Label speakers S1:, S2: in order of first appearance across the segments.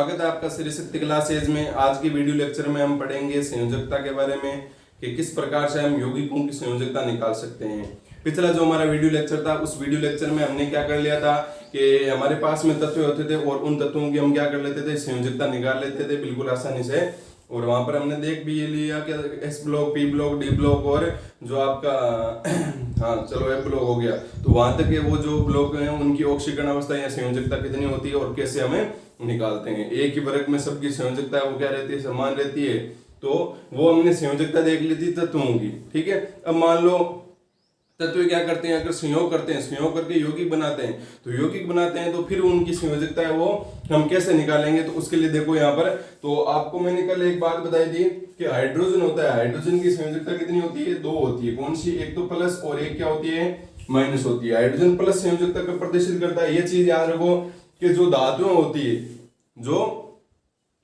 S1: स्वागत है आपका श्री शक्ति क्लासेज में। आज की वीडियो लेक्चर में हम पढ़ेंगे संयोजकता के बारे में कि किस प्रकार से हम यौगिकों की संयोजकता निकाल सकते हैं। पिछला जो हमारा वीडियो लेक्चर था उस वीडियो लेक्चर में हमने क्या कर लिया था कि हमारे पास में तत्व होते थे और उन तत्वों की हम क्या कर लेते थे, संयोजकता निकाल लेते थे बिल्कुल आसानी से। और वहां पर हमने देख भी ये लिया कि S block, P block, D block और जो आपका हाँ चलो एफ ब्लॉक हो गया, तो वहां तक वो जो ब्लॉक हैं उनकी ऑक्सीकरण अवस्था या संयोजकता कितनी होती है और कैसे हमें निकालते हैं। एक ही वर्ग में सबकी संयोजकता है वो क्या रहती है, समान रहती है। तो वो हमने संयोजकता देख ली थी तत्वों की, ठीक है। अब मान लो तत्व क्या करते हैं, अगर संयोग करते हैं, संयोग करके यौगिक बनाते हैं, तो यौगिक बनाते हैं तो फिर उनकी संयोजकता है वो हम कैसे निकालेंगे। तो उसके लिए देखो यहाँ पर, तो आपको मैंने कल एक बात बताई थी कि हाइड्रोजन होता है, हाइड्रोजन की संयोजकता कितनी होती है, दो होती है। कौन सी, एक तो प्लस और एक क्या होती है, माइनस होती है। हाइड्रोजन प्लस संयोजकता को प्रदर्शित करता है। ये चीज याद रखो कि जो धातुएं होती है, जो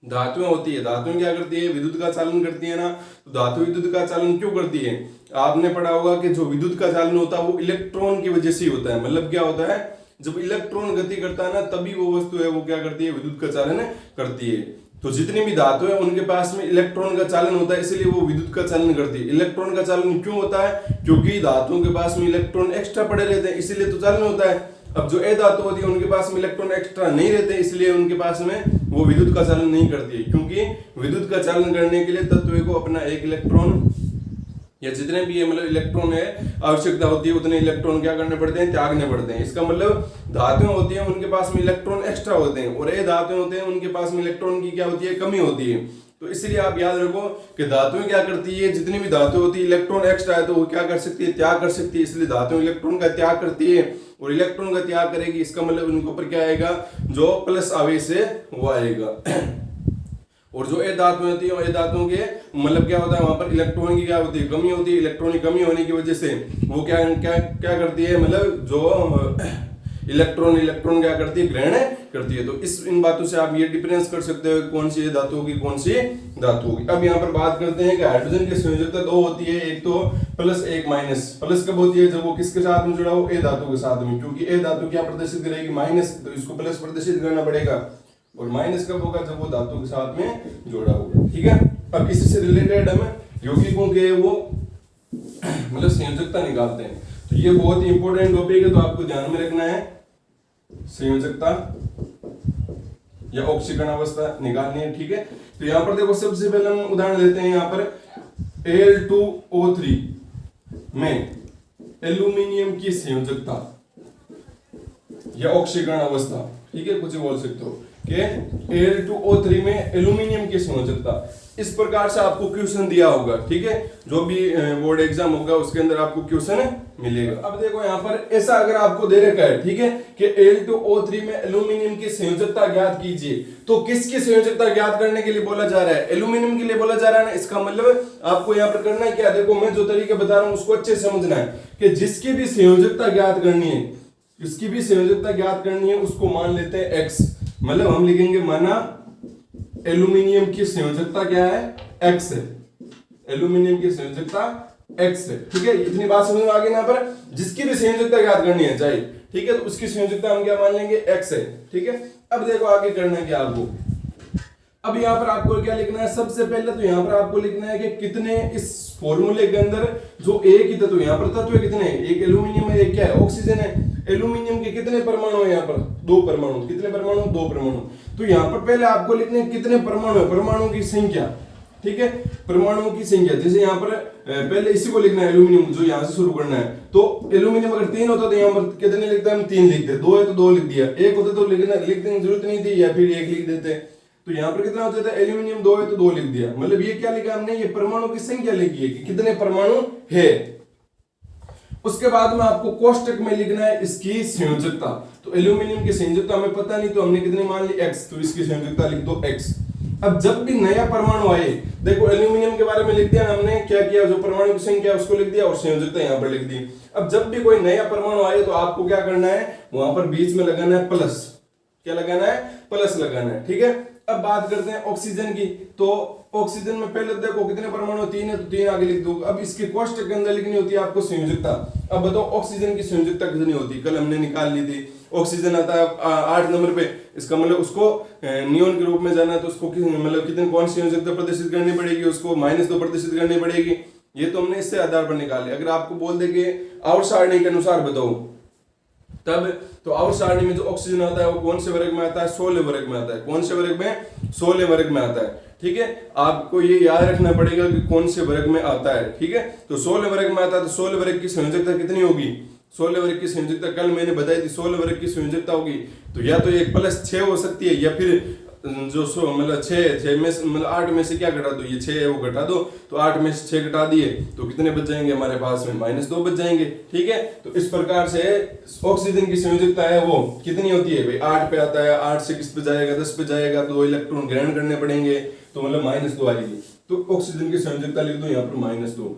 S1: धातुएं होती है, धातुएं क्या करती है, विद्युत का चालन करती है ना। तो धातु विद्युत का चालन क्यों करती है, आपने पढ़ा होगा कि जो विद्युत का चालन होता है वो इलेक्ट्रॉन की वजह से ही होता है। मतलब क्या होता है, जब इलेक्ट्रॉन गति करता है ना तभी वो वस्तु है वो क्या करती है, विद्युत का चालन करती है। तो जितनी भी धातु है उनके पास में इलेक्ट्रॉन का चालन होता है, इसलिए वो विद्युत का चालन करती है। इलेक्ट्रॉन का चालन क्यों होता है, क्योंकि धातुओं के पास में इलेक्ट्रॉन एक्स्ट्रा पड़े रहते हैं, इसीलिए तो चालन होता है। अब जो धातु होती है उनके पास में इलेक्ट्रॉन एक्स्ट्रा नहीं रहते, इसलिए उनके पास में वो विद्युत का चालन नहीं करती है। क्योंकि विद्युत का चालन करने के लिए तत्व को अपना एक इलेक्ट्रॉन या जितने भी मतलब इलेक्ट्रॉन है आवश्यकता होती है उतने इलेक्ट्रॉन क्या करने पड़ते हैं, त्यागने पड़ते हैं। इसका मतलब धातुएं होती हैं उनके पास में इलेक्ट्रॉन एक्स्ट्रा होते हैं और ये धातुएं होते हैं उनके पास में इलेक्ट्रॉन की क्या होती है, कमी होती है। तो इसलिए आप याद रखो कि धातुएं क्या करती है, जितनी भी धातु होती है इलेक्ट्रॉन एक्स्ट्रा है तो वो क्या कर सकती है, त्याग कर सकती है। इसलिए धातु इलेक्ट्रॉन का त्याग करती है और इलेक्ट्रॉन का त्याग करेगी, इसका मतलब उनके ऊपर क्या आएगा, जो प्लस आवेश है वो आएगा। और जो ए धातु होती है, ए धातुओं के मतलब क्या होता है, वहां पर इलेक्ट्रॉन की क्या होती है, कमी होती है। इलेक्ट्रॉन की कमी होने की वजह से वो क्या क्या क्या करती है, मतलब जो इलेक्ट्रॉन क्या करती है, ग्रहण करती है। तो इन बातों से आप ये डिफरेंस कर सकते हो कौन सी धातु होगी, कौन सी धातु होगी। अब यहाँ पर बात करते हैं कि हाइड्रोजन की संयोजकता दो होती है, एक तो प्लस एक माइनस। प्लस कब होती है, जब वो किसके साथ में जुड़ा हो, ए धातु के साथ में, क्योंकि ए धातु क्या प्रदर्शित करेगी, माइनस, तो इसको प्लस प्रदर्शित करना पड़ेगा। और माइनस कब होगा, जब वो धातु के साथ में जोड़ा होगा, ठीक है। अब इससे रिलेटेड हम यौगिकों के वो मतलब संयोजकता निकालते हैं। तो ये बहुत ही इंपॉर्टेंट टॉपिक है, तो आपको ध्यान में रखना है। संयोजकता या ऑक्सीकरण अवस्था निकालनी है, ठीक है। तो यहाँ पर देखो सबसे पहले हम उदाहरण लेते हैं। यहाँ पर Al2O3 में एल्यूमिनियम की संयोजकता या ऑक्सीकरण अवस्था, ठीक है, कुछ बोल सकते हो कि Al2O3 में एल्यूमिनियम की संयोजकता। इस प्रकार से आपको क्वेश्चन दिया होगा, ठीक है, जो भी बोर्ड एग्जाम होगा उसके अंदर आपको क्वेश्चन मिलेगा। अब देखो यहाँ पर ऐसा अगर आपको दे रखा है, ठीक है, कि Al2O3 में एल्यूमिनियम की संयोजकता ज्ञात कीजिए, तो किसकी संयोजकता ज्ञात करने के लिए बोला जा रहा है, एल्यूमिनियम के लिए बोला जा रहा है ना। इसका मतलब आपको यहाँ पर करना है क्या, देखो मैं जो तरीके बता रहा हूँ उसको अच्छे से समझना है कि जिसकी भी संयोजकता ज्ञात करनी है, जिसकी भी संयोजकता ज्ञात करनी है उसको मान लेते हैं एक्स। मतलब हम लिखेंगे माना एल्यूमिनियम की संयोजकता क्या है, एक्स है, एल्यूमिनियम की संयोजकता एक्स है, ठीक है। इतनी बात समझ में आ गई ना। पर जिसकी भी संयोजकता ज्ञात करनी है चाहे, ठीक है, तो उसकी संयोजकता हम क्या मान लेंगे, एक्स है, ठीक है। अब देखो आगे करना है क्या आपको। अब यहाँ पर आपको क्या लिखना है, सबसे पहले तो यहाँ पर आपको लिखना है कि कितने इस फॉर्मूले के अंदर जो एक ही तत्व, यहाँ पर तत्व कितने हैं, एक एल्यूमिनियम है, एक क्या है, ऑक्सीजन है। एल्यूमिनियम के कितने परमाणु है, यहाँ पर दो परमाणु। कितने परमाणु, दो परमाणु। तो यहाँ पर पहले आपको लिखने कितने परमाणु है, परमाणु की संख्या, ठीक है, परमाणुओं की संख्या। जैसे यहाँ पर पहले इसी को लिखना है एल्यूमिनियम, जो यहाँ से शुरू करना है। तो एल्यूमिनियम अगर तीन होता तो यहाँ पर कितने लिखते हैं, हम तीन लिखते। दो है तो दो लिख दिया, एक होता तो लिखने की जरूरत नहीं थी, या फिर एक लिख देते। तो यहाँ पर कितना होता था, एल्यूमिनियम दो है तो दो लिख दिया। मतलब ये क्या लिखा हमने, ये परमाणु की संख्या लिखी है कि कितने परमाणु है। उसके बाद में आपको कोष्टक में लिखना है इसकी संयोजकता। तो एल्यूमिनियम की संयोजकता हमें पता नहीं, तो हमने कितनी मान ली, एक्स, तो इसकी संयोजकता लिख दो एक्स। अब जब भी नया परमाणु आए, देखो एल्यूमिनियम के बारे में लिख दिया हमने, क्या किया, जो परमाणु की संख्या उसको लिख दिया और संयोजकता यहाँ पर लिख दी। अब जब भी कोई नया परमाणु आए तो आपको क्या करना है, वहां पर बीच में लगाना है प्लस। क्या लगाना है, प्लस लगाना है, ठीक है। अब बात करते हैं ऑक्सीजन की। तो ऑक्सीजन में पहले देखो कितने परमाणु, 3 है तो 3 आगे लिख दो। अब इसके कोष्टक के अंदर लिखनी होती है आपको संयोजकता। अब बताओ ऑक्सीजन की संयोजकता कितनी होती है, कल हमने निकाल ली थी। ऑक्सीजन आता है 8 नंबर पे, इसका मतलब उसको नियोन के रूप में जाना है तो उसको मतलब कितने कौन सी संयोजकता प्रदर्शित करनी पड़ेगी, उसको -2 प्रदर्शित करनी पड़ेगी। ये तो हमने इससे आधार पर निकाले। अगर आपको बोल दे कि आवर्त सारणी के अनुसार बताओ तब, तो आवर्त सारणी में जो ऑक्सीजन आता है वो कौन से वर्ग में आता है, 16 वर्ग में आता है। कौन से वर्ग में, 16 वर्ग में आता है। ठीक है, आपको ये याद रखना पड़ेगा कि कौन से वर्ग में आता है। ठीक है, तो 16 वर्ग में आता है तो 16 वर्ग की संयोजकता कितनी होगी, 16 वर्ग की संयोजकता कल मैंने बताई थी 16 वर्ग की संयोजकता होगी। तो या तो 1 + 6 हो सकती है, या फिर जो मतलब 6 में मतलब 8 में से क्या घटा दो, ये 6 है वो घटा दो, तो 8 में से 6 घटा दिए तो कितने बच जाएंगे हमारे पास में, -2 बच जाएंगे। ठीक है, तो इस प्रकार से ऑक्सीजन की संयोजकता है वो कितनी होती है भाई, 8 पे आता है। 8 से किस पे जाएगा, 10 पे जाएगा, 2 इलेक्ट्रॉन ग्रहण करने पड़ेंगे तो मतलब -2 आएगी। तो ऑक्सीजन की संयोजकता लिख दो यहाँ पर -2।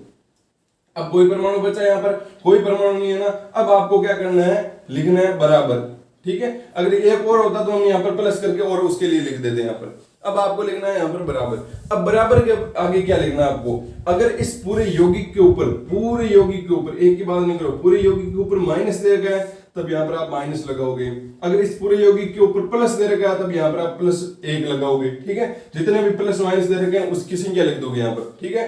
S1: अब कोई परमाणु बचा यहाँ पर, कोई परमाणु नहीं है ना। अब आपको क्या करना है, लिखना है बराबर। ठीक है, अगर एक और होता तो हम यहाँ पर प्लस करके और उसके लिए लिख देते हैं यहाँ पर। अब आपको लिखना है यहाँ पर बराबर। अब बराबर के आगे क्या लिखना है आपको, अगर इस पूरे यौगिक के ऊपर, पूरे यौगिक के ऊपर, एक की बात नहीं करो, पूरे यौगिक के ऊपर माइनस दे रखा है तब यहाँ पर आप माइनस लगाओगे। अगर इस पूरे यौगिक के ऊपर प्लस दे रखा है तब यहाँ पर आप +1 लगाओगे। ठीक है, जितने भी प्लस माइनस दे रखे हैं उसकी संख्या लिख दोगे यहाँ पर। ठीक है,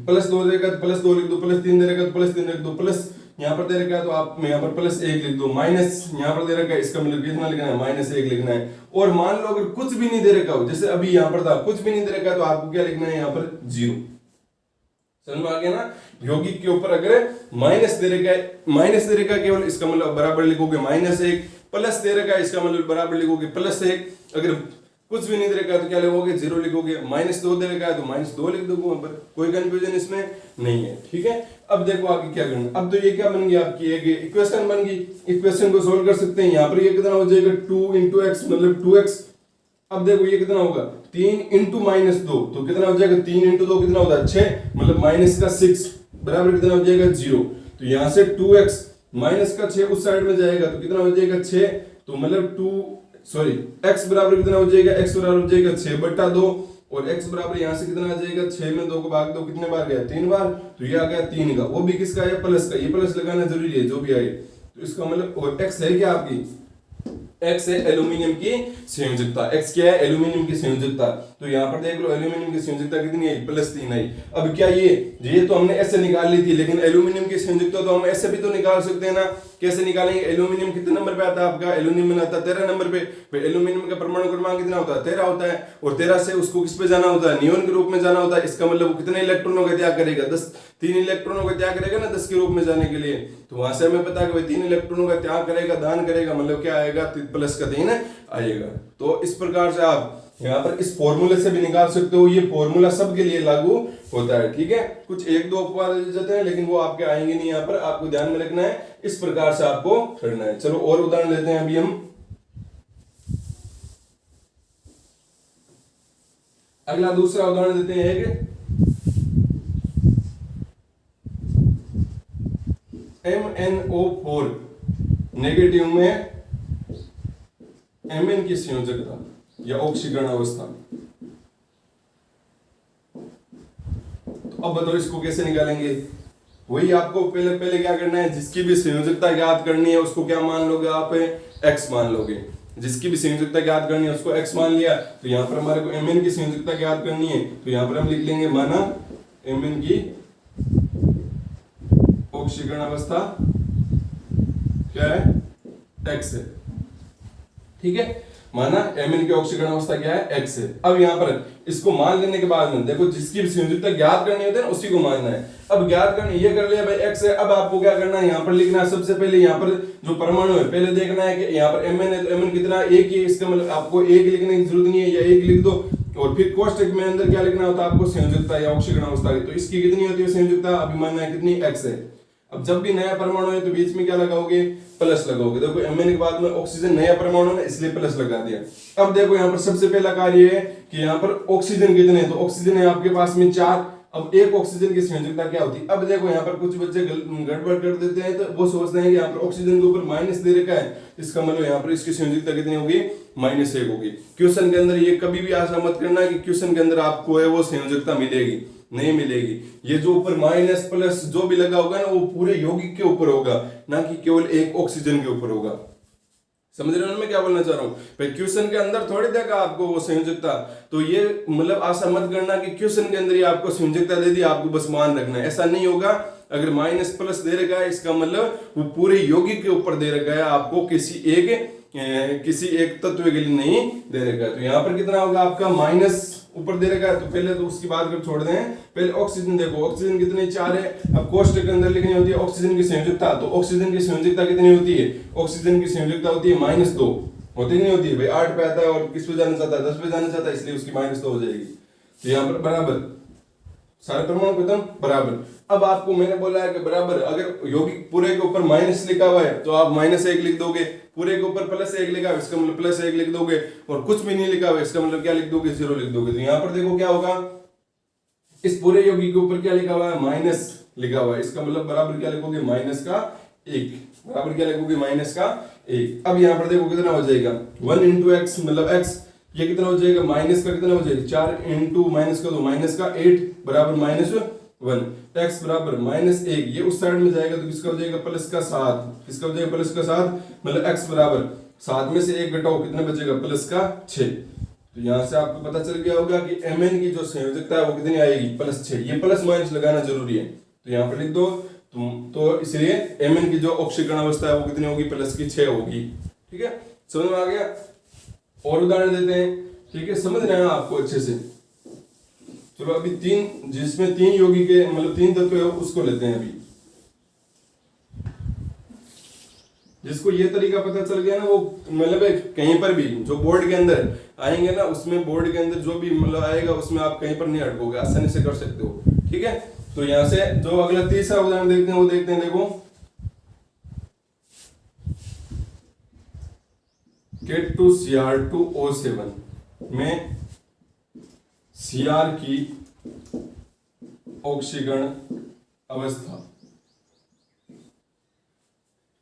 S1: +2 देगा तो +2 लिख दो, +3 देगा तो +3 लिख दो, प्लस यहाँ पर दे रखा है तो आप यहाँ पर +1 लिख दो, माइनस यहाँ पर दे रखा है, इसका मतलब कितना लिखना है, -1 लिखना है। और मान लो अगर कुछ भी नहीं दे रखा हो, जैसे अभी यहाँ पर था कुछ भी नहीं दे रखा है, तो आपको क्या लिखना है यहाँ पर 0। समझ में आ गया ना। यौगिक के ऊपर अगर माइनस दे रखा है, माइनस दे रखा है केवल, इसका मतलब बराबर लिखोगे -1, प्लस दे रखा है इसका मतलब बराबर लिखोगे +1, अगर कुछ भी नहीं दे रखा है तो क्या लिखोगे, 0 लिखोगे। -2 दे रखा है तो -2 लिख दोगे वहां पर, कोई कंफ्यूजन इसमें नहीं है। ठीक है, अब देखो आगे क्या करना। अब तो ये क्या बन गई आपकी एक इक्वेशन बन गई। इक्वेशन को सोल्व कर सकते हैं। यहाँ पर ये कितना हो जाएगा, 2 × x मतलब 2x। अब देखो ये कितना होगा, 3 × -2 तो कितना हो जाएगा, 3 × 2 कितना होता है, 6, मतलब -6 बराबर कितना हो जाएगा, 0। तो यहाँ से 2x -6 उस साइड में जाएगा तो कितना हो जाएगा, 6। तो मतलब x बराबर कितना हो जाएगा, x बराबर हो जाएगा 6/2, और x बराबर यहाँ से कितना आ जाएगा, 6 में 2 को भाग दो, कितने बार गया, 3 बार। तो ये आ गया 3 का, वो भी किसका है, प्लस का। ये प्लस लगाना जरूरी है जो भी आए। तो इसका मतलब, और x है क्या आपकी, x है एल्यूमिनियम की संयोजकता। x क्या है, एल्यूमिनियम की संयोजकता। तो यहाँ पर देख लो एल्यूमिनियम की संयोजकता कितनी आई, +3 आई। अब क्या ये तो हमने ऐसे निकाल ली थी, लेकिन एल्यूमिनियम की संयोजकता तो हम ऐसे भी तो निकाल सकते हैं ना। कैसे निकालेंगे, एल्यूमिनियम कितने नंबर पे आता है आपका, एल्यूमिनियम आता है 13 नंबर पे। एल्यूमिनियम का परमाणु क्रमांक कितना होता है, 13 होता है। और 13 से उसको किस पे जाना होता है, नियोन के रूप में जाना होता है। इसका मतलब वो कितने इलेक्ट्रॉनों का त्याग करेगा, 3 इलेक्ट्रॉनों का त्याग करेगा ना 10 के रूप में जाने के लिए। तो वहां से हमें पता है कि भाई 3 इलेक्ट्रॉनों का त्याग करेगा, दान करेगा, मतलब क्या आएगा, +3 आएगा। तो इस प्रकार से आप यहाँ पर इस फॉर्मूले से भी निकाल सकते हो। ये फॉर्मूला सबके लिए लागू होता है। ठीक है, कुछ 1-2 अपवाद दे जाते हैं लेकिन वो आपके आएंगे नहीं। यहाँ पर आपको ध्यान में रखना है, इस प्रकार से आपको करना है। चलो और उदाहरण लेते हैं अभी हम। अगला दूसरा उदाहरण देते हैं, एक MnO4 नेगेटिव में Mn की संयोजकता या ऑक्सीकरण अवस्था। तो अब बताओ इसको कैसे निकालेंगे। वही आपको पहले क्या करना है, जिसकी भी संयोजकता ज्ञात करनी है उसको क्या मान लोगे आप, x मान लोगे। जिसकी भी संयोजकता ज्ञात करनी है उसको x मान लिया। तो यहाँ पर हमारे को Mn की संयोजकता ज्ञात करनी है, तो यहाँ पर हम लिख लेंगे माना Mn की ऑक्सीकरण अवस्था क्या है, x है। ठीक है, माना Mn की ऑक्सीकरण अवस्था क्या है, x है। अब यहाँ पर इसको मान लेने के बाद में देखो, जिसकी संयोजकता ज्ञात करनी होती है ना उसी को मानना है। अब ज्ञात करनी, ये कर लिया भाई x है। अब आपको क्या करना है, यहाँ पर लिखना है सबसे पहले यहाँ पर जो परमाणु है पहले देखना है कि यहाँ पर Mn है तो Mn कितना, 1 ही। इसका मतलब आपको 1 लिखने की जरूरत नहीं है, या 1 लिख दो। और फिर कोष्टक में अंदर क्या लिखना होता है आपको, संयोजकता या ऑक्सीकरण अवस्था की। तो इसकी कितनी होती है संयोजकता, अभी मानना है कितनी, x है। अब जब भी नया परमाणु है तो बीच में क्या लगाओगे, प्लस लगाओगे। देखो Mn के बाद में ऑक्सीजन नया परमाणु है इसलिए प्लस लगा दिया। अब देखो यहाँ पर सबसे पहला कार्य है कि यहाँ पर ऑक्सीजन कितने हैं, तो ऑक्सीजन है आपके पास में 4, अब एक ऑक्सीजन की संयोजकता क्या होती है? अब देखो यहाँ पर कुछ बच्चे गड़बड़ कर देते हैं, तो वो सोचते हैं कि यहाँ पर ऑक्सीजन के ऊपर माइनस दे रखा है, इसका मतलब यहाँ पर इसकी संयोजकता कितनी होगी? -1 होगी। क्वेश्चन के अंदर ये कभी भी आशा मत करना कि क्वेश्चन के अंदर आपको है वो संयोजकता मिलेगी, नहीं मिलेगी। ये जो ऊपर माइनस प्लस जो भी लगा होगा ना, वो पूरे यौगिक के ऊपर होगा, ना कि केवल एक ऑक्सीजन के ऊपर होगा। समझ रहे हो मैं क्या बोलना चाह रहा हूँ? भाई क्वेश्चन के अंदर थोड़ी देगा आपको वो संयोजकता, तो ये मतलब आशा मत करना कि क्वेश्चन के अंदर ही आपको संयोजकता दे दी, आपको बस मान रखना है, ऐसा नहीं होगा। अगर माइनस प्लस दे रखा है, इसका मतलब वो पूरे यौगिक के ऊपर दे रखा है, आपको किसी एक तत्व के लिए नहीं दे रखा है। तो यहाँ पर कितना होगा आपका? माइनस ऊपर दे रखा है, तो पहले तो उसकी बात कर छोड़ दें, पहले ऑक्सीजन देखो, ऑक्सीजन कितने? 4 है। अब कोष्टक के अंदर लिखनी होती है ऑक्सीजन की संयोजकता, तो ऑक्सीजन की संयोजकता कितनी होती है? ऑक्सीजन की संयोजकता होती है -2, होती नहीं होती है भाई? 8 पे आता है और किस पे जाना चाहता है? 10 पे जाना चाहता है, इसलिए उसकी -2 हो जाएगी। तो यहाँ पर बराबर सारे परमाणु खत्म, बराबर। अब आपको मैंने बोला है कि बराबर, अगर यौगिक पूरे के ऊपर माइनस लिखा हुआ है तो आप -1 लिख दोगे, पूरे के ऊपर +1 लिखा है इसका मतलब +1 लिख दोगे, और कुछ भी नहीं लिखा हुआ इसका मतलब क्या लिख दोगे? 0 लिख दोगे। तो यहाँ पर देखो क्या होगा, इस पूरे यौगिक के ऊपर क्या लिखा हुआ है? माइनस लिखा हुआ है, इसका मतलब बराबर क्या लिखोगे? -1, बराबर क्या लिखोगे? -1। अब यहाँ पर देखो कितना हो जाएगा? 1 × x मतलब x, ये कितना हो जाएगा? माइनस का कितना हो जाएगा? 4 × माइनस का 2, माइनस का 8 बराबर -1, x बराबर -1, ये उस साइड में जाएगा तो किसका हो जाएगा? +7, किसका हो जाएगा? +7, मतलब x बराबर 7 में से 1 घटाओ, कितना बचेगा? +6। तो यहाँ से आपको पता चल गया होगा कि Mn की जो संयोजकता है वो कितनी आएगी? +6। ये प्लस माइनस लगाना जरूरी है, तो यहाँ पर लिख दो तो इसलिए Mn की जो ऑक्सीकरण अवस्था है वो कितनी होगी? +6 होगी। ठीक है, समझ में आ गया? और उदाहरण देते हैं, ठीक है, समझ रहे हैं आपको अच्छे से? चलो अभी जिसमें 3 यौगिक के मतलब 3 तत्व है उसको लेते हैं। अभी जिसको ये तरीका पता चल गया ना, वो मतलब कहीं पर भी जो बोर्ड के अंदर आएंगे ना, उसमें बोर्ड के अंदर जो भी मतलब आएगा उसमें आप कहीं पर नहीं अटकोगे, आसानी से कर सकते हो। ठीक है, तो यहां से जो अगला तीसरा उदाहरण देखते हैं वो देखते हैं। देखो K2Cr2O7 में Cr की ऑक्सीकरण अवस्था,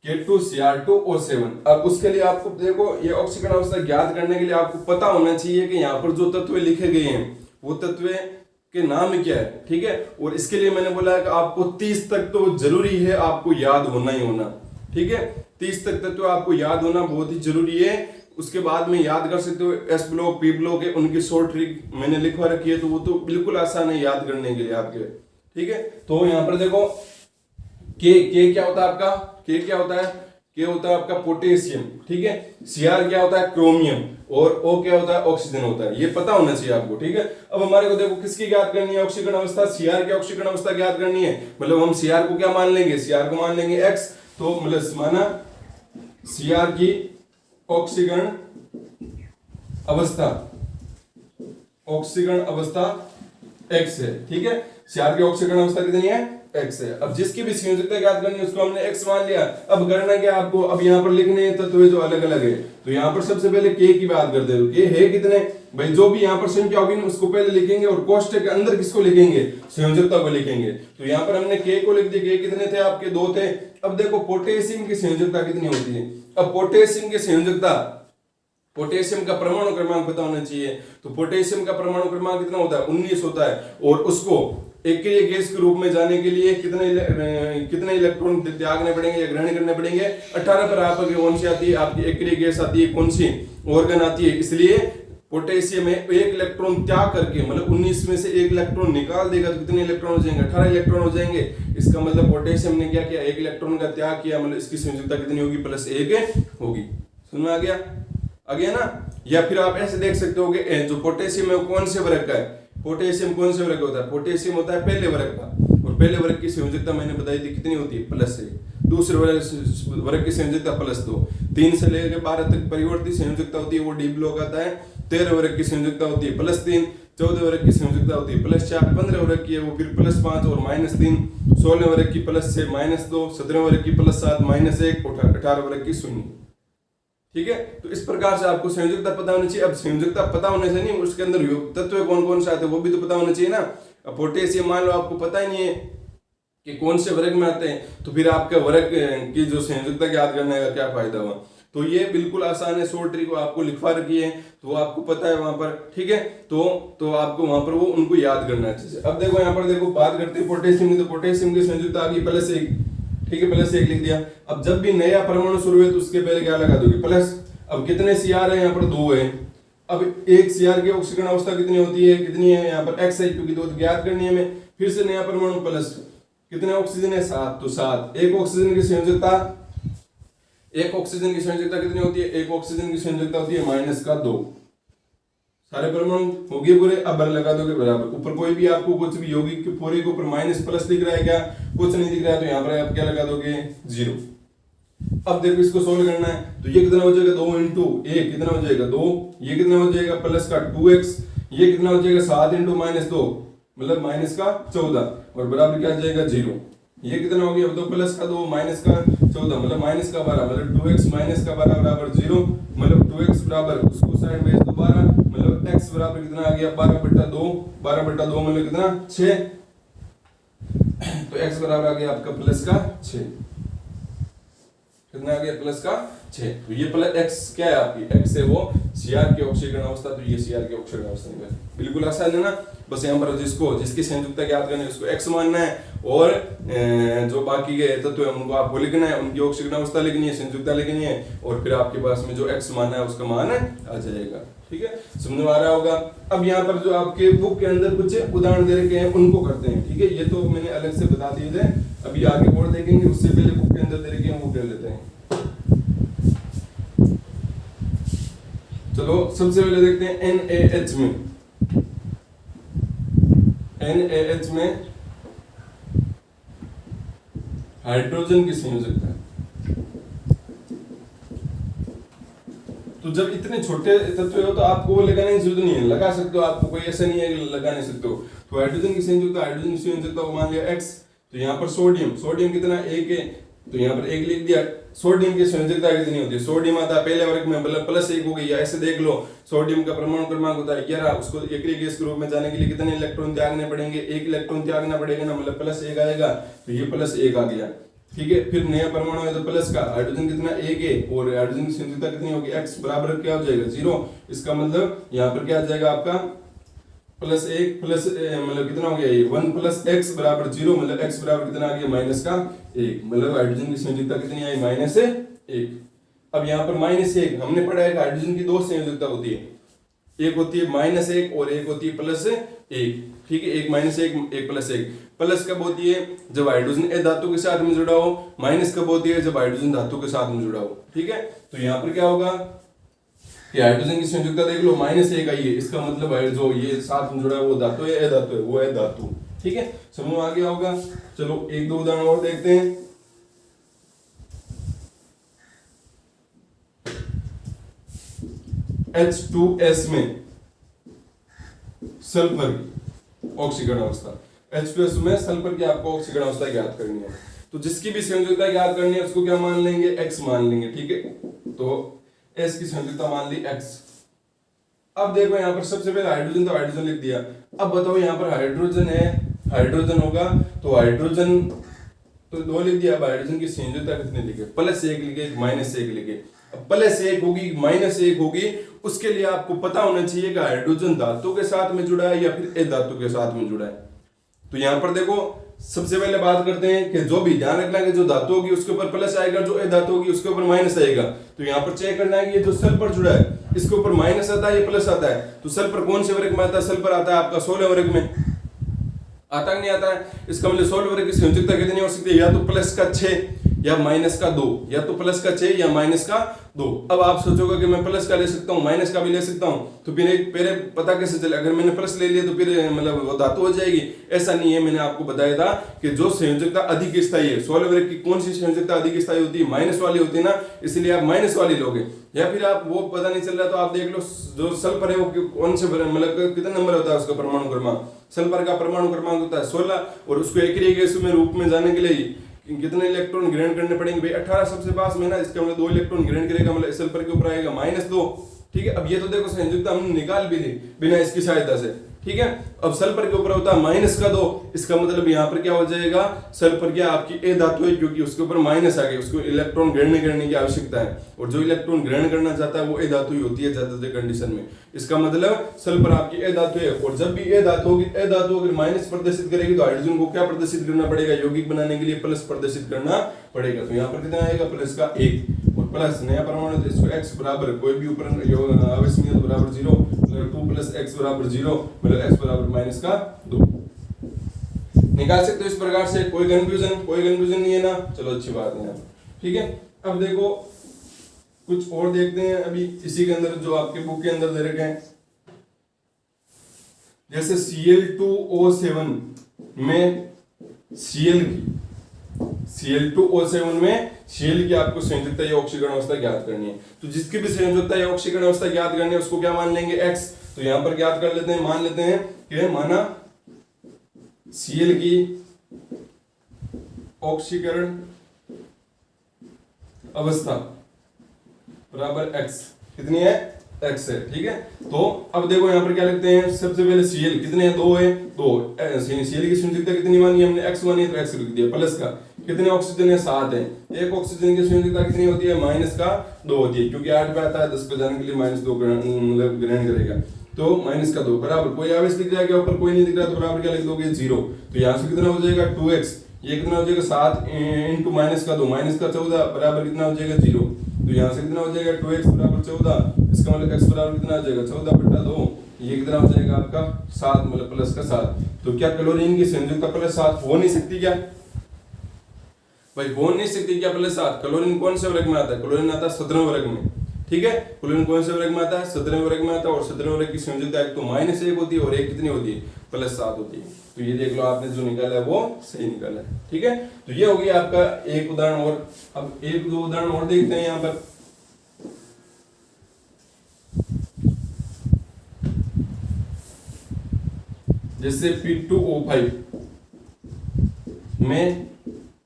S1: K2Cr2O7। अब उसके लिए आपको देखो, ये ऑक्सीकरण अवस्था ज्ञात करने के लिए आपको पता होना चाहिए कि यहाँ पर जो तत्व लिखे गए हैं वो तत्व के नाम क्या है। ठीक है, और इसके लिए मैंने बोला है कि आपको 30 तक तो जरूरी है, आपको याद होना ही होना। ठीक है, 30 तक तत्व आपको याद होना बहुत ही जरूरी है। उसके बाद में याद कर सकते हो एस ब्लॉक, पी ब्लॉक है, उनकी शॉर्ट ट्रिक मैंने लिखवा रखी है, तो वो तो बिल्कुल आसान है याद करने के लिए आपके। ठीक है, तो यहाँ पर देखो के क्या होता है आपका? के क्या होता है? के होता है आपका पोटेशियम। ठीक है, Cr क्या होता है? क्रोमियम। और O क्या होता है? ऑक्सीजन होता है। ये पता होना चाहिए आपको। ठीक है, अब हमारे को देखो किसकी ज्ञात करनी है? ऑक्सीकरण अवस्था। Cr की ऑक्सीकरण अवस्था ज्ञात करनी है, मतलब हम Cr को क्या मान लेंगे? Cr को मान लेंगे x, तो मतलब माना Cr की ऑक्सीकरण अवस्था, ऑक्सीकरण अवस्था x है। ठीक है, Cr की ऑक्सीकरण अवस्था कितनी है? x है। अब जिसकी भी संयोजकता ज्ञात करनी है उसको हमने x मान लिया। अब करना क्या आपको? अब यहाँ पर लिखने हैं तत्व जो अलग अलग है, तो यहाँ पर सबसे पहले k की बात करते हैं। k है कितने भाई? जो भी यहाँ पर संख्या होगी उसको पहले लिखेंगे, और कोष्टक के अंदर किसको लिखेंगे? संयोजकता को लिखेंगे। तो यहाँ पर हमने k को लिख दिया। k कितने थे आपके? 2 थे। अब देखो पोटेशियम की संयोजकता कितनी होती है? अब पोटेशियम की संयोजकता, पोटेशियम का परमाणु क्रमांक पता होना चाहिए। तो पोटेशियम का परमाणु क्रमांक कितना होता है? 19 होता है। और उसको एक्रिय गैस के रूप में जाने के लिए कितने इलेक्ट्रॉन त्यागने पड़ेंगे या ग्रहण करने पड़ेंगे? 18 पर आपकी कौन सी आती है? आपकी एक्रिय गैस आती है, कौन सी? ऑर्गन आती है। इसलिए पोटेशियम में 1 इलेक्ट्रॉन त्याग करके, मतलब 19 में से 1 इलेक्ट्रॉन निकाल देगा तो कितने इलेक्ट्रॉन हो जाएंगे? 18 इलेक्ट्रॉन हो जाएंगे। इसका मतलब पोटेशियम ने क्या किया? 1 इलेक्ट्रॉन का त्याग किया, मतलब इसकी संयोजकता कितनी होगी? +1 होगी। समझ में आ गया ना? या फिर आप ऐसे देख सकते हो कि जो पोटेशियम है वो कौन से वर्ग का है? पोटेशियम कौन से वर्ग होता है? पोटेशियम होता है पहले वर्ग का, और पहले वर्ग की संयोजकता मैंने बताई थी कितनी होती है? +1। दूसरे वर्ग की संयोजकता +2। 3 से लेकर 12 तक परिवर्तित संयोजकता होती है, वो डी ब्लॉक आता है। 13 वर्ग की संयोजकता होती है +3। 14 वर्ग की संयोजकता होती है +4। 15 वर्ग की है वो फिर +5 और -3। 16 वर्ग की +6 -2। 17 वर्ग की +7 -1 और 18 वर्ग की 0। ठीक है, तो इस प्रकार से आपको संयोजकता पता होनी चाहिए। अब संयोजकता पता होने से नहीं, उसके अंदर तत्व कौन कौन से आते हैं वो भी तो पता होना चाहिए ना। अब पोटेशियम मान लो आपको पता ही नहीं है कि कौन से वर्ग में आते हैं, तो फिर आपका वर्ग की जो संयोजकता याद करने का क्या फायदा हुआ। तो ये बिल्कुल आसान है, शॉर्ट ट्रिक आपको लिखवा रखी है तो आपको पता है वहां पर, ठीक है। तो आपको वहां पर वो उनको याद करना है अच्छे से। अब देखो यहाँ पर देखो बात करते हैं पोटेशियम की, तो पोटेशियम की संयोजकता आ गई +1, ठीक है, +1 लिख दिया। अब जब भी नया परमाणु शुरू है तो उसके पहले क्या लगा दोगे, प्लस। अब कितने Cr है यहाँ पर, 2 है। अब एक Cr की ऑक्सीकरण अवस्था कितनी होती है, कितनी है यहाँ पर x है, क्योंकि 2 ज्ञात करनी है हमें। फिर से नया परमाणु प्लस, कितने ऑक्सीजन है, 7, तो 7। एक ऑक्सीजन की संयोजकता कितनी होती है, एक ऑक्सीजन की संयोजकता होती है -2। सारे परमाणु हो गए पूरे, अब लगा दोगे बराबर। ऊपर कोई भी आपको कुछ भी यौगिक के पूरे के ऊपर माइनस प्लस दिख रहा है क्या, कुछ नहीं दिख रहा है, तो यहाँ पर आप क्या लगा दोगे, 0। अब देखो इसको सोल्व करना है, तो ये कितना हो जाएगा, 2 × 1 कितना हो जाएगा, 2। ये कितना हो जाएगा, प्लस का 2x। ये कितना हो जाएगा, 7 × -2 मतलब -14, और बराबर क्या आ जाएगा, 0। ये कितना हो गया, अब 2 प्लस का 2 माइनस का 14 मतलब -12 मतलब 2x - 12 बराबर 0। मतलब 2x बराबर उसको साइड में 12 मतलब x बराबर कितना आ गया, 12/2। 12/2 मतलब कितना, 6। तो x बराबर आ गया आपका +6। कितना आ गया, +6। तो ये +x क्या है आपकी, x है वो Cr की ऑक्सीकरण अवस्था, तो ये Cr की ऑक्सीकरण अवस्था निकल। बिल्कुल आसान है ना। बस यहाँ पर जिसकी संयोजकता याद करनी है उसको x मानना है, और जो बाकी के तत्व है उनको आपको लिखना है, उनकी ऑक्सीकरण अवस्था लिखनी है, संयोजकता लिखनी है, और फिर आपके पास में जो x मानना है उसका मान आ जाएगा। ठीक है, समझ में आ रहा होगा। अब यहाँ पर जो आपके बुक के अंदर कुछ उदाहरण दे रखे हैं उनको करते हैं, ठीक है। ये तो मैंने अलग से बता दिए थे, अभी आगे बोर्ड देखेंगे, उससे पहले बुक के अंदर दे रखे हैं वो कर लेते हैं। चलो सबसे पहले देखते हैं NaH में हाइड्रोजन की संयोजकता। तो जब इतने छोटे तत्व हो तो आपको वो लगाने की जरूरत नहीं है, लगा सकते हो, आपको कोई ऐसा नहीं है कि लगा नहीं सकते हो। तो हाइड्रोजन की संयोजकता को मान लिया x। तो यहाँ पर सोडियम कितना, 1 है, तो यहाँ पर 1 लिख दिया। सोडियम की संयोजकता कितनी होती है, सोडियम आता है पहले वर्ग में मतलब +1 हो गई, या ऐसे देख लो, सोडियम का परमाणु क्रमांक होता है 11। उसको एक्रिय गैस के रूप में जाने के लिए कितने इलेक्ट्रॉन त्यागने पड़ेंगे, 1 इलेक्ट्रॉन त्यागना पड़ेगा ना, मतलब +1 आएगा। तो ये +1 आ गया, ठीक है। फिर नया परमाणु है तो प्लस का, हाइड्रोजन कितना, 1 है, और हाइड्रोजन की संयोजकता कितनी होगी, x बराबर क्या हो जाएगा, 0। इसका मतलब यहाँ पर क्या आ जाएगा आपका +1 प्लस मतलब कितना हो गया, ये 1 + x बराबर 0, मतलब x बराबर कितना आ गया, -1। मतलब हाइड्रोजन की संयोजकता कितनी आई, -1। अब यहाँ पर -1 हमने पढ़ा है कि हाइड्रोजन की 2 संयोजकता होती है, एक होती है -1 और एक होती है +1, ठीक है। एक -1 एक +1। प्लस कब होती है, जब हाइड्रोजन ए धातु के साथ में जुड़ा हो, माइनस कब होती है, जब हाइड्रोजन धातु के साथ में जुड़ा हो, ठीक है। तो यहाँ पर क्या होगा कि हाइड्रोजन की संयोजकता देख लो, -1 आई है, इसका मतलब जो ये साथ में जुड़ा है वो धातु है, ए धातु है, वो है धातु, ठीक है। समझ में आ गया होगा। चलो 1-2 उदाहरण और देखते हैं। H2S में सल्फर की ऑक्सीकरण अवस्था, H2S में सल्फर की आपको ऑक्सीकरण अवस्था ज्ञात करनी है। तो जिसकी भी संयोजकता ज्ञात करनी है उसको क्या मान लेंगे, x मान लेंगे, ठीक है। तो S की संयोजकता मान ली x। अब देखो यहाँ पर सबसे पहले हाइड्रोजन, तो हाइड्रोजन लिख दिया। अब बताओ यहाँ पर हाइड्रोजन है, हाइड्रोजन होगा तो हाइड्रोजन तो 2 लिख दिया। अब हाइड्रोजन की संयोजकता कितनी लिखे, +1 लिखे, -1 लिखे। +1 होगी, -1 होगी, उसके लिए आपको पता होना चाहिए कि हाइड्रोजन धातु के साथ में जुड़ा है या फिर ए धातु के साथ में जुड़ा है। तो यहाँ पर देखो सबसे पहले बात करते हैं कि जो भी ध्यान रखना है कि जो धातु होगी उसके ऊपर प्लस आएगा, जो ए धातु होगी उसके ऊपर माइनस आएगा। तो यहाँ पर चेक करना है कि ये जो सल्फर जुड़ा है इसके ऊपर माइनस आता है या प्लस आता है। तो सल्फर कौन से वर्ग में आता है, सल्फर आता है आपका 16 वर्ग में, आता कि नहीं आता है। इसका मतलब 16 वर्ग की संयोजकता कितनी हो सकती है, या तो +6 या -2, या तो +6 या -2। अब आप सोचोगे कि मैं प्लस का ले सकता हूँ, माइनस का भी ले सकता हूँ, तो फिर पहले पता कैसे चले, अगर मैंने प्लस ले लिया तो फिर मतलब वो धातु हो जाएगी। ऐसा नहीं है, मैंने आपको बताया था कि जो संयोजकता अधिक स्थायी है, 16 वर्ग की कौन सी संयोजकता अधिक स्थायी होती है, माइनस वाली होती है ना, इसलिए आप माइनस वाली लोगे। या फिर आप वो पता नहीं चल रहा तो आप देख लो जो सल्फर है वो कौन से मतलब कितना नंबर होता है उसका परमाणु क्रमांक। सल्फर का परमाणु क्रमांक होता है 16, और उसको एक्रिय गैस में रूप में जाने के लिए कितने इलेक्ट्रॉन ग्रहण करने पड़ेंगे भाई, 18 सबसे पास में ना, इसका मतलब 2 इलेक्ट्रॉन ग्रहण करेगा, मतलब सल्फर के ऊपर आएगा -2, ठीक है। अब ये तो देखो संयोजकता हमने निकाल भी ली बिना इसकी सहायता से, ठीक है। अब सल्फर के ऊपर होता है माइनस का 2, इसका मतलब यहाँ पर क्या हो जाएगा, सल्फर क्या आपकी ए धातु है क्योंकि उसके ऊपर माइनस आ गया, उसको इलेक्ट्रॉन ग्रहण करने की आवश्यकता है, और जो इलेक्ट्रॉन ग्रहण करना चाहता है वो ए धातु ही होती है ज्यादातर कंडीशन में। इसका मतलब सल्फर आपकी ए धातु है, और जब भी ए धातु होगी, ए धातु अगर माइनस प्रदर्शित करेगी तो हाइड्रोजन को क्या प्रदर्शित करना पड़ेगा, यौगिक बनाने के लिए प्लस प्रदर्शित करना पड़ेगा। तो यहाँ पर कितना आएगा, प्लस का 1, और प्लस नया परमाणु तो इसको x बराबर कोई भी ऊपर आवेश नहीं है तो बराबर 0, मतलब 2 + x बराबर 0, मतलब x बराबर -2 निकाल सकते हो इस प्रकार से। कोई कंफ्यूजन नहीं है ना, चलो अच्छी बात है यहाँ, ठीक है। अब देखो कुछ और देखते हैं अभी इसी के अंदर जो आपके बुक के अंदर दे रखे हैं, जैसे Cl2O7 में Cl2O7 में Cl की आपको संयोजकता या ऑक्सीकरण अवस्था ज्ञात करनी है। तो जिसकी भी संयोजकता या ऑक्सीकरण अवस्था ज्ञात करनी है उसको क्या मान लेंगे, x। तो यहां पर ज्ञात कर लेते हैं, मान लेते हैं कि माना Cl की ऑक्सीकरण अवस्था बराबर x, कितनी है, x है, ठीक है। तो अब देखो यहाँ पर क्या लिखते हैं, सबसे पहले Cl कितने हैं, 2 है, 2 Cl की संयोजकता कितनी मानी हमने, x मानी है तो x लिख दिया, प्लस का कितने ऑक्सीजन है, 7 है। एक ऑक्सीजन की संयोजकता कितनी होती है, -2 होती है, क्योंकि 8 पे आता है 10 पे जाने के लिए -2 मतलब ग्रहण करेगा, तो -2 बराबर कोई आवेश दिख जाएगा ऊपर, कोई नहीं दिख रहा तो बराबर क्या लिख दोगे, 0। तो यहाँ से कितना हो जाएगा 2x, ये कितना हो जाएगा 7 × -2 बराबर कितना हो जाएगा 0। तो यहाँ से कितना हो जाएगा 2x बराबर 14, इसका मतलब x बराबर कितना हो जाएगा 14/2, ये कितना हो जाएगा आपका 7, मतलब प्लस का 7। तो क्या क्लोरीन की संयोजकता +7 हो नहीं सकती क्या भाई, हो नहीं सकती क्या +7। क्लोरीन कौन से वर्ग में आता है, क्लोरीन आता है 17वें वर्ग में, ठीक है। क्लोरीन कौन से वर्ग में आता है, 17वें वर्ग में आता है, और 17वें वर्ग की संयोजकता एक तो -1 होती है और एक कितनी होती है, +7 होती है। तो ये देख लो आपने जो निकाला है वो सही निकाला है, ठीक है। तो ये हो गया आपका एक उदाहरण, और अब 1-2 उदाहरण और देखते हैं यहाँ पर। जैसे P2O5 में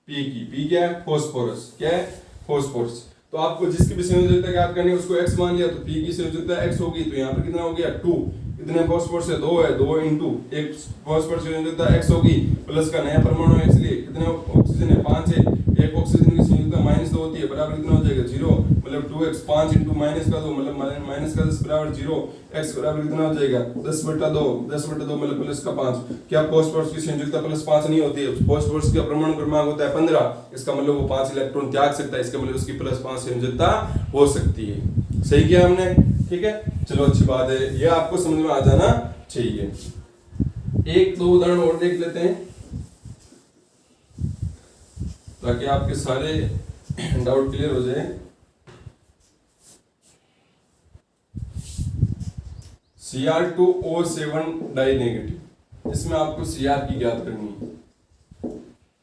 S1: P क्या है, फॉस्फोरस, क्या है, फॉस्फोरस। तो आपको जिसकी भी संयोजकता ज्ञात करनी है उसको x मान लिया, तो P की संयोजकता x होगी, तो यहाँ पर कितना हो गया 2, कितने फॉस्फोरस है, 2 है, 2 × एक फॉस्फोरस की संयोजकता x होगी, प्लस का नया परमाणु है इसलिए कितने ऑक्सीजन है, 5 है, एक ऑक्सीजन की संयोजकता -2 होती है, बराबर कितना हो जाएगा 0, मतलब 2x 5 × -2 मतलब -10 बराबर 0, x बराबर कितना हो जाएगा 10/2 मतलब प्लस का 5। क्या फॉस्फोरस की संयोजकता +5 नहीं होती है, फॉस्फोरस का परमाणु क्रमांक होता है 15, इसका मतलब वो 5 इलेक्ट्रॉन त्याग सकता है, इसका मतलब उसकी +5 संयोजकता हो सकती है। सही किया हमने, ठीक है, चलो अच्छी बात है, ये आपको समझ में आ जाना चाहिए। 1-2 उदाहरण और देख लेते हैं ताकि आपके सारे डाउट क्लियर हो जाए। Cr2O7 डाई नेगेटिव, इसमें आपको Cr की ज्ञात करनी है।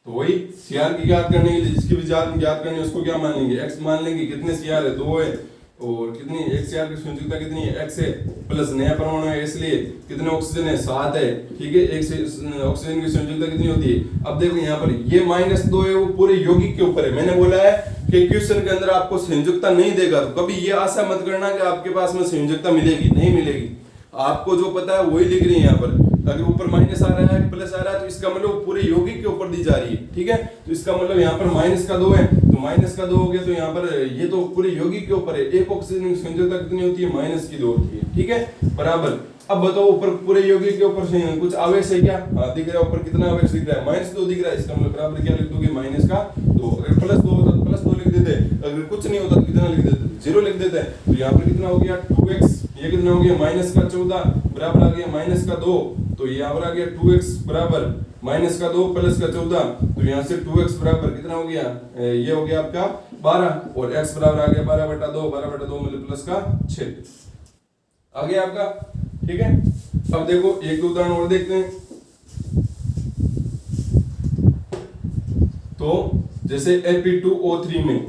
S1: तो वही Cr की ज्ञात करने के लिए जिसकी भी ज्ञात करनी है उसको क्या मान लेंगे, x मान लेंगे। कितने Cr है, 2 है, और कितनी एक Cr की संयोजकता कितनी है, x है, प्लस नया परमाणु है इसलिए कितने ऑक्सीजन है, 7 है, ठीक है। एक ऑक्सीजन की संयोजकता कितनी होती है, अब देखो यहाँ पर ये -2 है, वो पूरे यौगिक के ऊपर है। मैंने बोला है कि क्वेश्चन के अंदर आपको संयोजकता नहीं देगा तो कभी ये आशा मत करना कि आपके पास में संयोजकता मिलेगी, नहीं मिलेगी। आपको जो पता है वही लिख रही है यहाँ पर। अगर ऊपर माइनस आ रहा है, प्लस आ रहा है, तो इसका मतलब पूरे यौगिक के ऊपर दी जा रही है, ठीक है। तो इसका मतलब यहाँ पर -2 है, तो -2 हो गया, तो यहाँ पर ये तो पूरे यौगिक के ऊपर है। एक ऑक्सीजन की संयोजकता कितनी होती है, -2 होती है, ठीक है, बराबर। अब बताओ ऊपर पूरे यौगिक के ऊपर कुछ आवेश है क्या, हाँ दिख रहा है, ऊपर कितना आवेश दिख रहा है, -2 दिख रहा है, इसका मतलब बराबर क्या लिख दोगे, -2। अगर +2 होता तो +2 लिख देते, अगर कुछ नहीं होता तो कितना लिख देते, 0 लिख देते। तो यहाँ पर कितना हो गया 2x, ये कितना हो गया -14 बराबर आ गया -2, तो यहाँ पर आ गया 2x बराबर -2 प्लस का 14, तो यहाँ से 2x बराबर कितना हो गया, ये हो गया आपका 12, और x बराबर आ गया 12/2 मतलब प्लस का 6 आ गया आपका, ठीक है। अब देखो 1-2 उदाहरण और देखते हैं। तो जैसे Fe2O3 में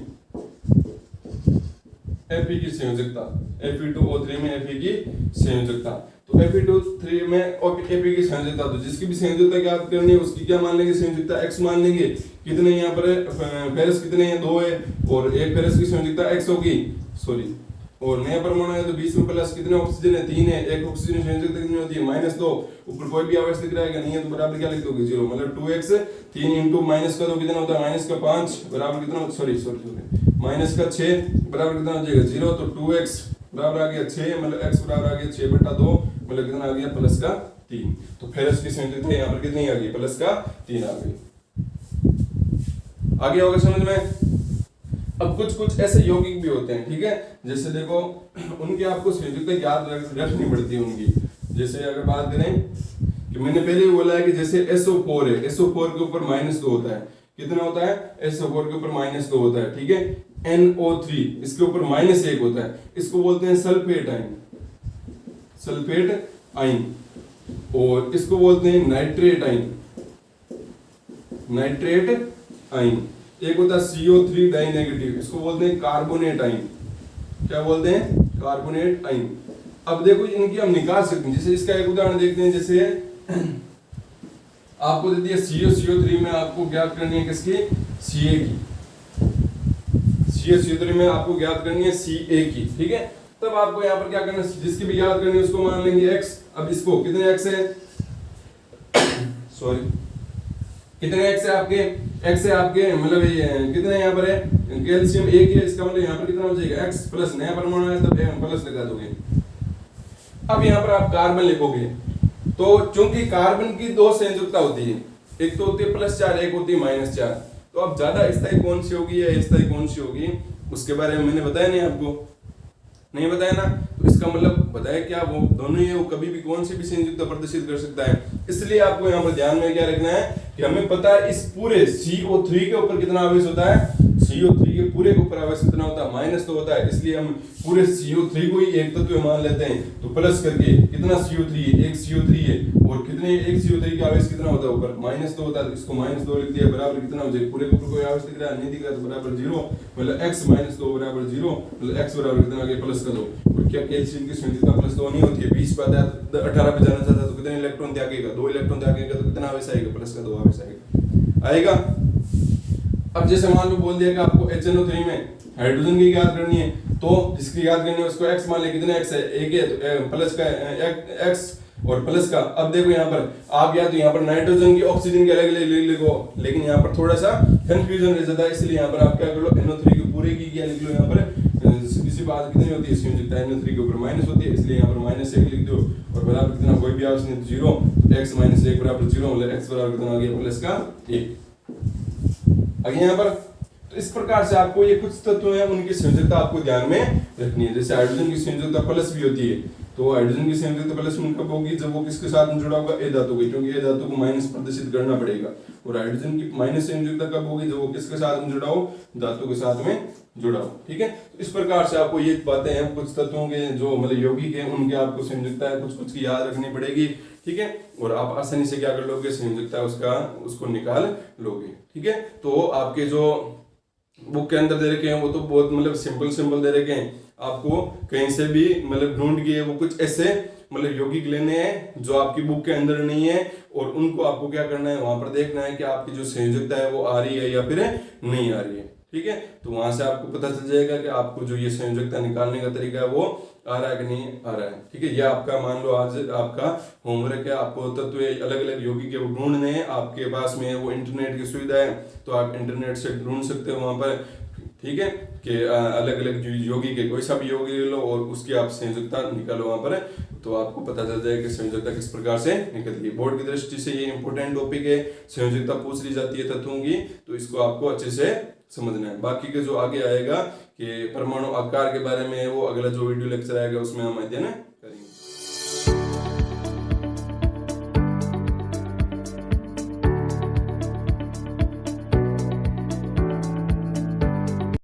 S1: Fe की संयोजकता, Fe2O3 में Fe की संयोजकता, तो Fe2O3 में Fe की संयोजकता, तो जिसकी भी संयोजकता ज्ञात करनी है उसकी क्या मान लेंगे, संयोजकता x मान लेंगे। कितने यहाँ पर फेरस कितने हैं, 2 है, और एक फेरस की संयोजकता x होगी, सॉरी और नया परमाणु है तो बीच में प्लस, कितने ऑक्सीजन है 3 है, एक ऑक्सीजन संयोजकता कितनी होती है -2, ऊपर कोई भी आवेश दिख रहा है नहीं है तो बराबर क्या लिख दोगे 0, मतलब 2x 3 इंटू माइनस का 2 कितना होता है -5 बराबर कितना, सॉरी -6 बराबर कितना हो जाएगा 0, तो 2x बराबर आ गया 6, मतलब x बराबर आ गया 6/2, मतलब कितना आ गया +3। तो फेरस की संयोजकता यहाँ पर कितनी आ गई +3 आ गई। आगे होगा समझ में। अब कुछ ऐसे यौगिक भी होते हैं, ठीक है, जैसे देखो उनकी आपको संयोजकता याद रखनी पड़ती है उनकी। जैसे अगर बात करें कि मैंने पहले ही बोला है कि जैसे SO4 है, SO4 के ऊपर -2 होता है, कितना होता है SO4 के ऊपर -2 होता है, ठीक है। NO3 इसके ऊपर -1 होता है, इसको बोलते हैं सल्फेट आयन, सल्फेट आयन। और इसको बोलते हैं नाइट्रेट आयन, नाइट्रेट आयन। एक होता है CO3 डाइनेगेटिव, इसको बोलते हैं कार्बोनेट आयन, क्या बोलते हैं कार्बोनेट आयन। अब देखो इनकी हम निकाल सकते हैं, जैसे इसका एक उदाहरण देखते हैं। जैसे आपको दे दिया CO3 में आपको ज्ञात करनी है किसकी, Ca की, CO3 में आपको ज्ञात करनी है Ca की, ठीक है। तब आपको यहाँ पर क्या करना है, जिसकी भी याद करनी है उसको मान लेंगे x। अब इसको कितने x है, सॉरी कितने x है आपके, x है आपके मतलब ये कितने यहाँ पर है कैल्शियम 1 है, इसका मतलब यहाँ पर कितना हो जाएगा x प्लस नया परमाणु है तब प्लस लगा दोगे। अब यहाँ पर आप कार्बन लिखोगे तो चूंकि कार्बन की 2 संयोजकता होती है, एक तो होती है +4 एक होती है -4, तो अब ज्यादा स्थायी कौन सी होगी या स्थायी कौन सी होगी उसके बारे में मैंने बताया नहीं, आपको नहीं बताया ना। तो इसका मतलब बताया क्या, वो दोनों ही वो कभी भी कौन सी भी संयोजकता प्रदर्शित कर सकता है। इसलिए आपको यहाँ पर ध्यान में क्या रखना है कि हमें पता है इस पूरे CO3 के ऊपर कितना आवेश होता है, CO3 के पूरे के ऊपर आवेश कितना होता है -2 होता है। इसलिए हम पूरे CO3 को ही एक तत्व मान लेते हैं, तो प्लस करके कितना CO3 है, एक CO3 है और कितने एक CO3 का आवेश कितना होता है ऊपर -2 होता है, तो इसको -2 लिख दिया बराबर कितना हो जाएगा, पूरे के ऊपर कोई आवेश दिख रहा है नहीं दिख रहा तो बराबर 0, मतलब x -2 बराबर 0, मतलब x बराबर कितना आ गया प्लस का 2। और क्या कैल्शियम की संयोजकता +2 नहीं होती है, 20 पे आता है 18 पे जाना चाहता है तो कितने इलेक्ट्रॉन त्यागेगा, 2 इलेक्ट्रॉन त्यागेगा तो कितना आवेश आएगा प्लस का 2 आवेश आएगा। अब जैसे मान लो बोल दिया कि आपको HNO3 में हाइड्रोजन की याद करनी है, तो जिसकी याद करनी है उसको x मान ले, कितने x है, एक है तो प्लस का x और प्लस का। अब देखो यहाँ पर आप या तो यहाँ पर नाइट्रोजन की ऑक्सीजन की अलग लिखो, लेकिन यहाँ पर थोड़ा सा कंफ्यूजन रह जाता है, इसलिए यहाँ पर आप क्या कर लो NO3 के पूरे की क्या लिख लो, यहाँ पर सीधी बात कितनी होती है संयोजकता NO3 के ऊपर माइनस होती है, इसलिए यहाँ पर -1 लिख दो और बराबर कितना कोई भी आवेश नहीं 0, तो x -1 बराबर 0, मतलब x बराबर कितना आ गया प्लस का 1। आगे यहाँ पर तो इस प्रकार से आपको ये कुछ तत्व हैं उनकी संयोजकता आपको ध्यान में रखनी है। जैसे हाइड्रोजन की संयोजकता प्लस भी होती है, तो हाइड्रोजन की संयोजकता प्लस कब होगी, जब वो किसके साथ में जुड़ा होगा A धातु के, क्योंकि A धातु को माइनस प्रदर्शित करना पड़ेगा। और हाइड्रोजन की माइनस संयोजकता कब होगी, जब वो किसके साथ में जुड़ा हो, धातु के साथ में जुड़ा हो, ठीक है। तो इस प्रकार से आपको ये बातें हैं कुछ तत्वों के जो मतलब यौगिक है उनके आपको संयोजकता है कुछ की याद रखनी पड़ेगी, ठीक है। और आप आसानी से क्या कर लोगे, संयोजकता उसको निकाल लोगे, ठीक है। तो आपके जो बुक के अंदर दे रखे हैं वो तो बहुत मतलब सिंपल दे रखे हैं, आपको कहीं से भी मतलब ढूंढ के वो कुछ ऐसे मतलब यौगिक लेने हैं जो आपकी बुक के अंदर नहीं है, और उनको आपको क्या करना है वहां पर देखना है कि आपकी जो संयोजकता है वो आ रही है या फिर नहीं आ रही है, ठीक है। तो वहां से आपको पता चल जाएगा कि आपको जो ये संयोजकता निकालने का तरीका है वो आ रहा है कि नहीं आ रहा है, ठीक है। या आपका मान लो आज आपका होमवर्क है, आपको तत्व अलग अलग यौगिक वो ढूंढने हैं, आपके पास में वो इंटरनेट की सुविधा है तो आप इंटरनेट से ढूंढ सकते हो वहां पर, ठीक है, कि अलग अलग यौगिक है, कोई सा भी यौगिक ले लो और उसकी आप संयोजकता निकालो वहां पर, तो आपको पता चल जाएगा कि संयोजकता किस प्रकार से निकलती है। बोर्ड की दृष्टि से ये इंपॉर्टेंट टॉपिक है, संयोजकता पूछ ली जाती है तत्वों की, तो इसको आपको अच्छे से समझना है। बाकी के जो आगे आएगा कि परमाणु आकार के बारे में वो अगला जो वीडियो लेक्चर आएगा उसमें हम अध्ययन